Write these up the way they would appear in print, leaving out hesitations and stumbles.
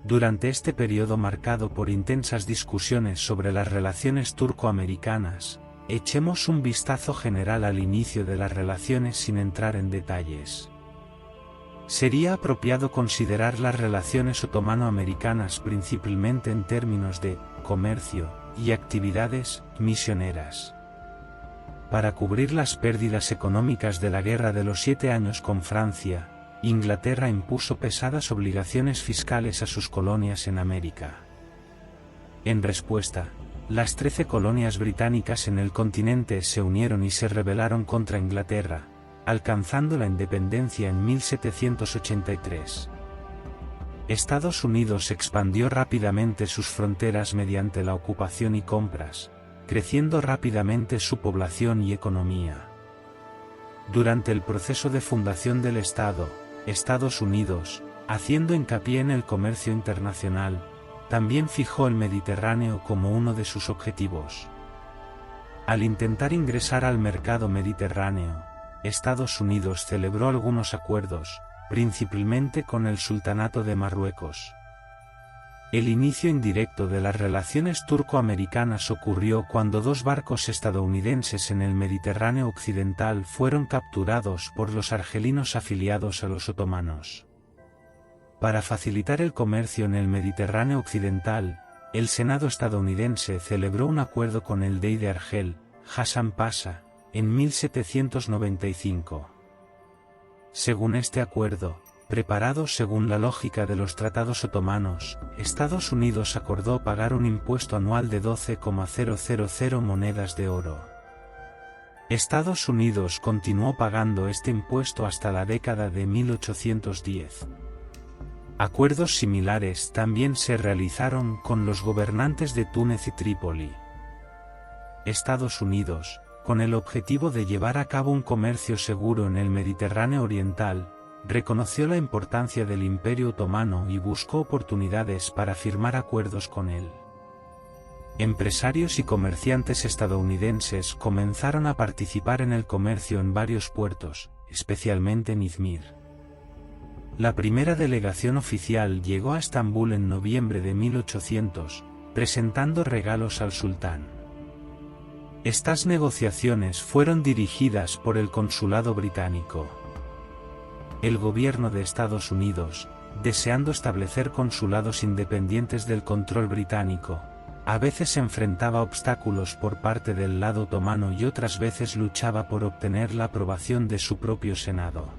Durante este periodo marcado por intensas discusiones sobre las relaciones turco-americanas, echemos un vistazo general al inicio de las relaciones sin entrar en detalles. Sería apropiado considerar las relaciones otomano-americanas principalmente en términos de comercio y actividades misioneras. Para cubrir las pérdidas económicas de la Guerra de los 7 Años con Francia, Inglaterra impuso pesadas obligaciones fiscales a sus colonias en América. En respuesta, las 13 colonias británicas en el continente se unieron y se rebelaron contra Inglaterra, alcanzando la independencia en 1783. Estados Unidos expandió rápidamente sus fronteras mediante la ocupación y compras, creciendo rápidamente su población y economía. Durante el proceso de fundación del Estado, Estados Unidos, haciendo hincapié en el comercio internacional, también fijó el Mediterráneo como uno de sus objetivos. Al intentar ingresar al mercado mediterráneo, Estados Unidos celebró algunos acuerdos, principalmente con el Sultanato de Marruecos. El inicio indirecto de las relaciones turco-americanas ocurrió cuando 2 barcos estadounidenses en el Mediterráneo occidental fueron capturados por los argelinos afiliados a los otomanos. Para facilitar el comercio en el Mediterráneo occidental, el Senado estadounidense celebró un acuerdo con el dey de Argel, Hassan Pasha, en 1795. Según este acuerdo, preparado según la lógica de los tratados otomanos, Estados Unidos acordó pagar un impuesto anual de 12,000 monedas de oro. Estados Unidos continuó pagando este impuesto hasta la década de 1810. Acuerdos similares también se realizaron con los gobernantes de Túnez y Trípoli. Estados Unidos, con el objetivo de llevar a cabo un comercio seguro en el Mediterráneo oriental, reconoció la importancia del Imperio Otomano y buscó oportunidades para firmar acuerdos con él. Empresarios y comerciantes estadounidenses comenzaron a participar en el comercio en varios puertos, especialmente en Izmir. La primera delegación oficial llegó a Estambul en noviembre de 1800, presentando regalos al sultán. Estas negociaciones fueron dirigidas por el consulado británico. El gobierno de Estados Unidos, deseando establecer consulados independientes del control británico, a veces enfrentaba obstáculos por parte del lado otomano y otras veces luchaba por obtener la aprobación de su propio Senado.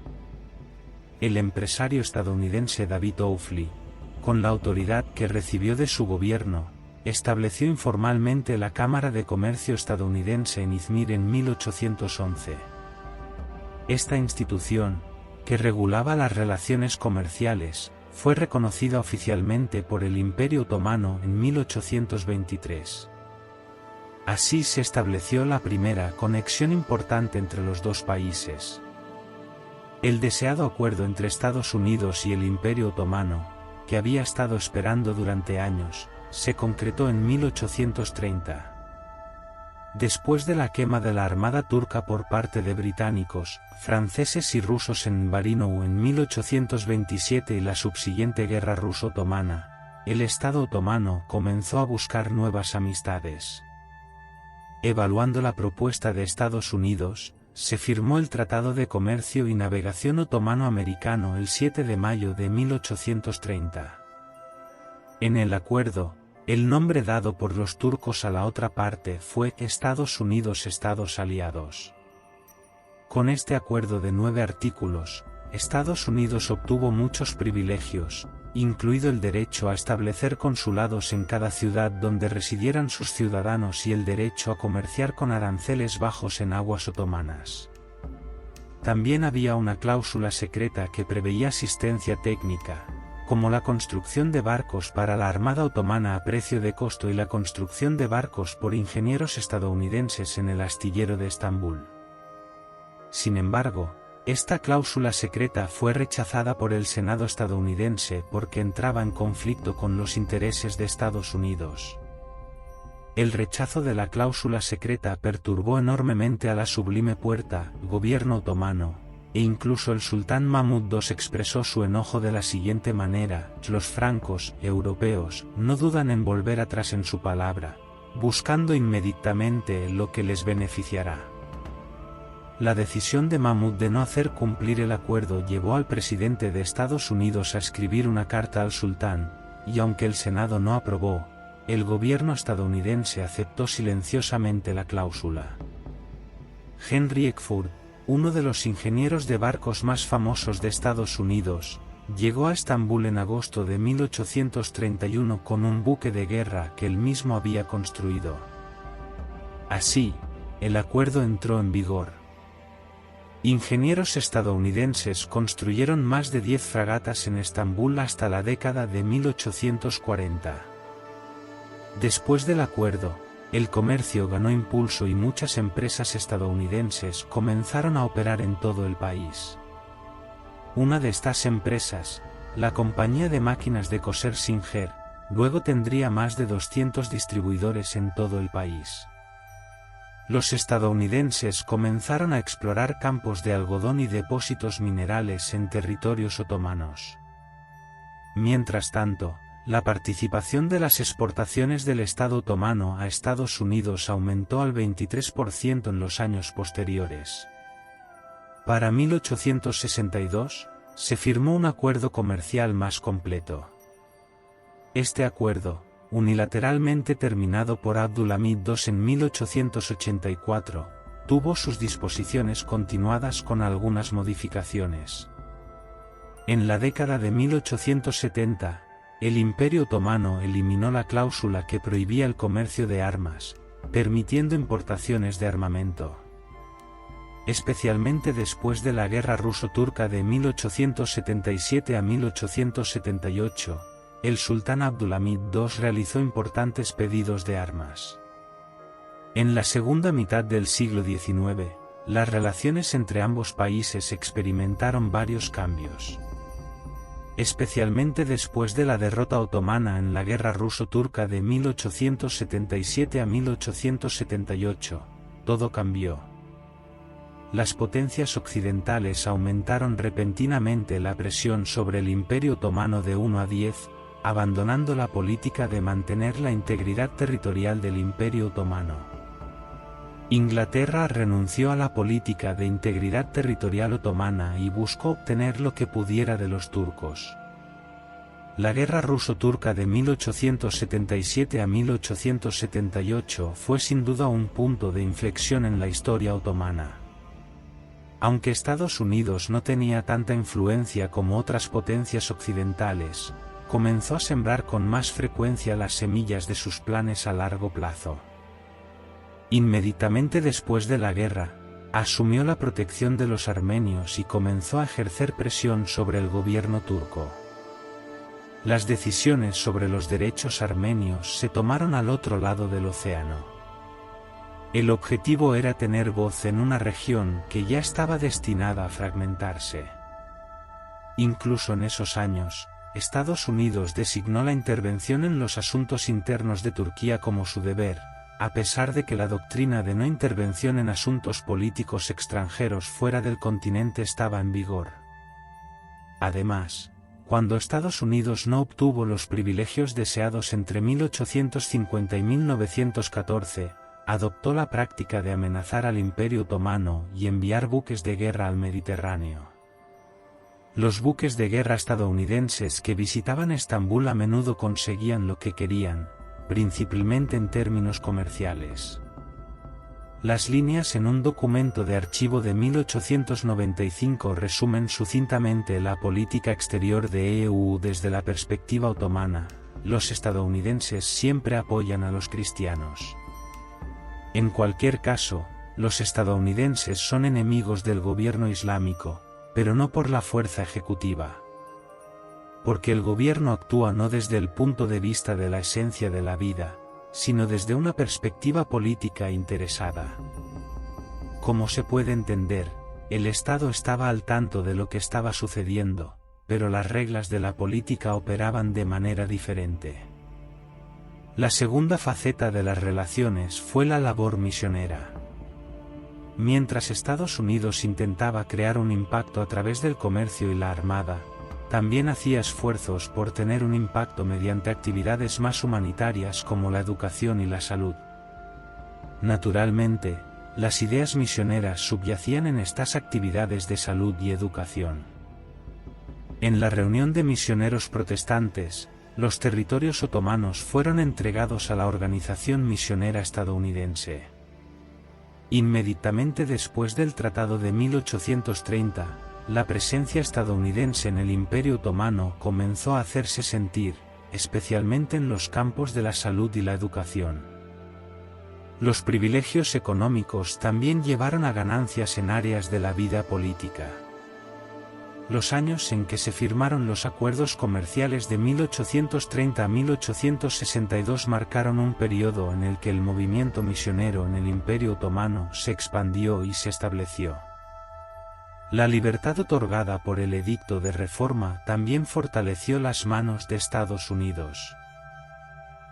El empresario estadounidense David Oufley, con la autoridad que recibió de su gobierno, estableció informalmente la Cámara de Comercio estadounidense en Izmir en 1811. Esta institución, que regulaba las relaciones comerciales, fue reconocida oficialmente por el Imperio Otomano en 1823. Así se estableció la primera conexión importante entre los dos países. El deseado acuerdo entre Estados Unidos y el Imperio Otomano, que había estado esperando durante años, se concretó en 1830. Después de la quema de la armada turca por parte de británicos, franceses y rusos en Barinaul en 1827 y la subsiguiente guerra ruso-otomana, el Estado otomano comenzó a buscar nuevas amistades. Evaluando la propuesta de Estados Unidos, se firmó el Tratado de Comercio y Navegación Otomano-Americano el 7 de mayo de 1830. En el acuerdo, el nombre dado por los turcos a la otra parte fue Estados Unidos-Estados Aliados. Con este acuerdo de 9 artículos, Estados Unidos obtuvo muchos privilegios, incluido el derecho a establecer consulados en cada ciudad donde residieran sus ciudadanos y el derecho a comerciar con aranceles bajos en aguas otomanas. También había una cláusula secreta que preveía asistencia técnica, como la construcción de barcos para la Armada Otomana a precio de costo y la construcción de barcos por ingenieros estadounidenses en el astillero de Estambul. Sin embargo, esta cláusula secreta fue rechazada por el Senado estadounidense porque entraba en conflicto con los intereses de Estados Unidos. El rechazo de la cláusula secreta perturbó enormemente a la Sublime Puerta, gobierno otomano, e incluso el sultán Mahmud II expresó su enojo de la siguiente manera: los francos, europeos, no dudan en volver atrás en su palabra, buscando inmediatamente lo que les beneficiará. La decisión de Mahmud de no hacer cumplir el acuerdo llevó al presidente de Estados Unidos a escribir una carta al sultán, y aunque el Senado no aprobó, el gobierno estadounidense aceptó silenciosamente la cláusula. Henry Eckford, uno de los ingenieros de barcos más famosos de Estados Unidos, llegó a Estambul en agosto de 1831 con un buque de guerra que él mismo había construido. Así, el acuerdo entró en vigor. Ingenieros estadounidenses construyeron más de 10 fragatas en Estambul hasta la década de 1840. Después del acuerdo, el comercio ganó impulso y muchas empresas estadounidenses comenzaron a operar en todo el país. Una de estas empresas, la compañía de máquinas de coser Singer, luego tendría más de 200 distribuidores en todo el país. Los estadounidenses comenzaron a explorar campos de algodón y depósitos minerales en territorios otomanos. Mientras tanto, la participación de las exportaciones del Estado otomano a Estados Unidos aumentó al 23% en los años posteriores. Para 1862, se firmó un acuerdo comercial más completo. Este acuerdo, unilateralmente terminado por Abdulhamid II en 1884, tuvo sus disposiciones continuadas con algunas modificaciones. En la década de 1870, el Imperio Otomano eliminó la cláusula que prohibía el comercio de armas, permitiendo importaciones de armamento. Especialmente después de la Guerra Ruso-Turca de 1877 a 1878, el sultán Abdulhamid II realizó importantes pedidos de armas. En la segunda mitad del siglo XIX, las relaciones entre ambos países experimentaron varios cambios. Especialmente después de la derrota otomana en la Guerra Ruso-Turca de 1877 a 1878, todo cambió. Las potencias occidentales aumentaron repentinamente la presión sobre el Imperio Otomano de 1 a 10, abandonando la política de mantener la integridad territorial del Imperio Otomano. Inglaterra renunció a la política de integridad territorial otomana y buscó obtener lo que pudiera de los turcos. La Guerra Ruso-Turca de 1877 a 1878 fue sin duda un punto de inflexión en la historia otomana. Aunque Estados Unidos no tenía tanta influencia como otras potencias occidentales, comenzó a sembrar con más frecuencia las semillas de sus planes a largo plazo. Inmediatamente después de la guerra, asumió la protección de los armenios y comenzó a ejercer presión sobre el gobierno turco. Las decisiones sobre los derechos armenios se tomaron al otro lado del océano. El objetivo era tener voz en una región que ya estaba destinada a fragmentarse. Incluso en esos años, Estados Unidos designó la intervención en los asuntos internos de Turquía como su deber, a pesar de que la doctrina de no intervención en asuntos políticos extranjeros fuera del continente estaba en vigor. Además, cuando Estados Unidos no obtuvo los privilegios deseados entre 1850 y 1914, adoptó la práctica de amenazar al Imperio Otomano y enviar buques de guerra al Mediterráneo. Los buques de guerra estadounidenses que visitaban Estambul a menudo conseguían lo que querían, principalmente en términos comerciales. Las líneas en un documento de archivo de 1895 resumen sucintamente la política exterior de EU desde la perspectiva otomana. Los estadounidenses siempre apoyan a los cristianos. En cualquier caso, los estadounidenses son enemigos del gobierno islámico, pero no por la fuerza ejecutiva. Porque el gobierno actúa no desde el punto de vista de la esencia de la vida, sino desde una perspectiva política interesada. Como se puede entender, el Estado estaba al tanto de lo que estaba sucediendo, pero las reglas de la política operaban de manera diferente. La segunda faceta de las relaciones fue la labor misionera. Mientras Estados Unidos intentaba crear un impacto a través del comercio y la armada, también hacía esfuerzos por tener un impacto mediante actividades más humanitarias como la educación y la salud. Naturalmente, las ideas misioneras subyacían en estas actividades de salud y educación. En la reunión de misioneros protestantes, los territorios otomanos fueron entregados a la Organización Misionera Estadounidense. Inmediatamente después del Tratado de 1830, la presencia estadounidense en el Imperio Otomano comenzó a hacerse sentir, especialmente en los campos de la salud y la educación. Los privilegios económicos también llevaron a ganancias en áreas de la vida política. Los años en que se firmaron los acuerdos comerciales de 1830 a 1862 marcaron un periodo en el que el movimiento misionero en el Imperio Otomano se expandió y se estableció. La libertad otorgada por el Edicto de Reforma también fortaleció las manos de Estados Unidos.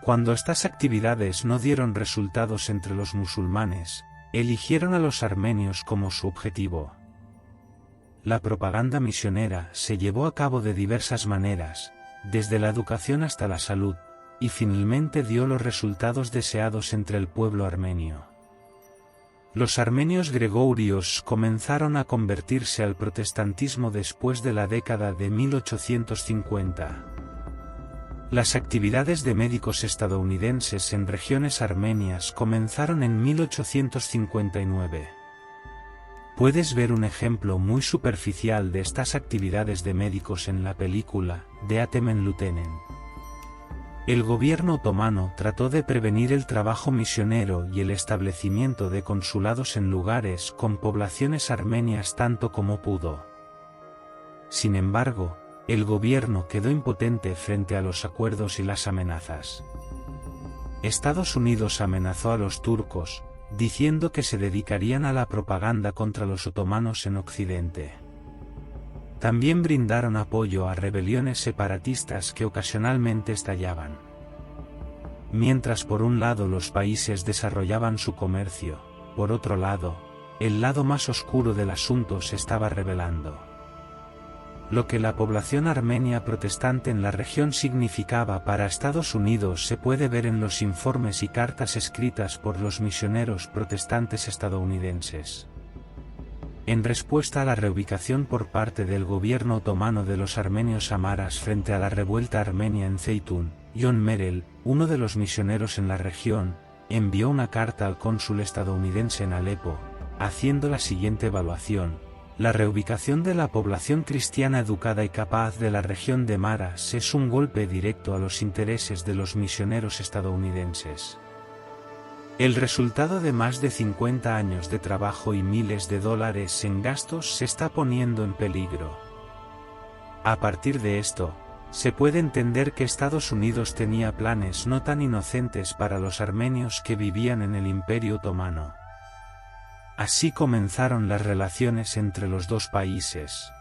Cuando estas actividades no dieron resultados entre los musulmanes, eligieron a los armenios como su objetivo. La propaganda misionera se llevó a cabo de diversas maneras, desde la educación hasta la salud, y finalmente dio los resultados deseados entre el pueblo armenio. Los armenios gregorios comenzaron a convertirse al protestantismo después de la década de 1850. Las actividades de médicos estadounidenses en regiones armenias comenzaron en 1859. Puedes ver un ejemplo muy superficial de estas actividades de médicos en la película, The Atemen Lieutenant. El gobierno otomano trató de prevenir el trabajo misionero y el establecimiento de consulados en lugares con poblaciones armenias tanto como pudo. Sin embargo, el gobierno quedó impotente frente a los acuerdos y las amenazas. Estados Unidos amenazó a los turcos, diciendo que se dedicarían a la propaganda contra los otomanos en Occidente. También brindaron apoyo a rebeliones separatistas que ocasionalmente estallaban. Mientras por un lado los países desarrollaban su comercio, por otro lado, el lado más oscuro del asunto se estaba revelando. Lo que la población armenia protestante en la región significaba para Estados Unidos se puede ver en los informes y cartas escritas por los misioneros protestantes estadounidenses. En respuesta a la reubicación por parte del gobierno otomano de los armenios amaras frente a la revuelta armenia en Zeytún, John Merrill, uno de los misioneros en la región, envió una carta al cónsul estadounidense en Alepo, haciendo la siguiente evaluación: la reubicación de la población cristiana educada y capaz de la región de Maras es un golpe directo a los intereses de los misioneros estadounidenses. El resultado de más de 50 años de trabajo y miles de dólares en gastos se está poniendo en peligro. A partir de esto, se puede entender que Estados Unidos tenía planes no tan inocentes para los armenios que vivían en el Imperio Otomano. Así comenzaron las relaciones entre los dos países.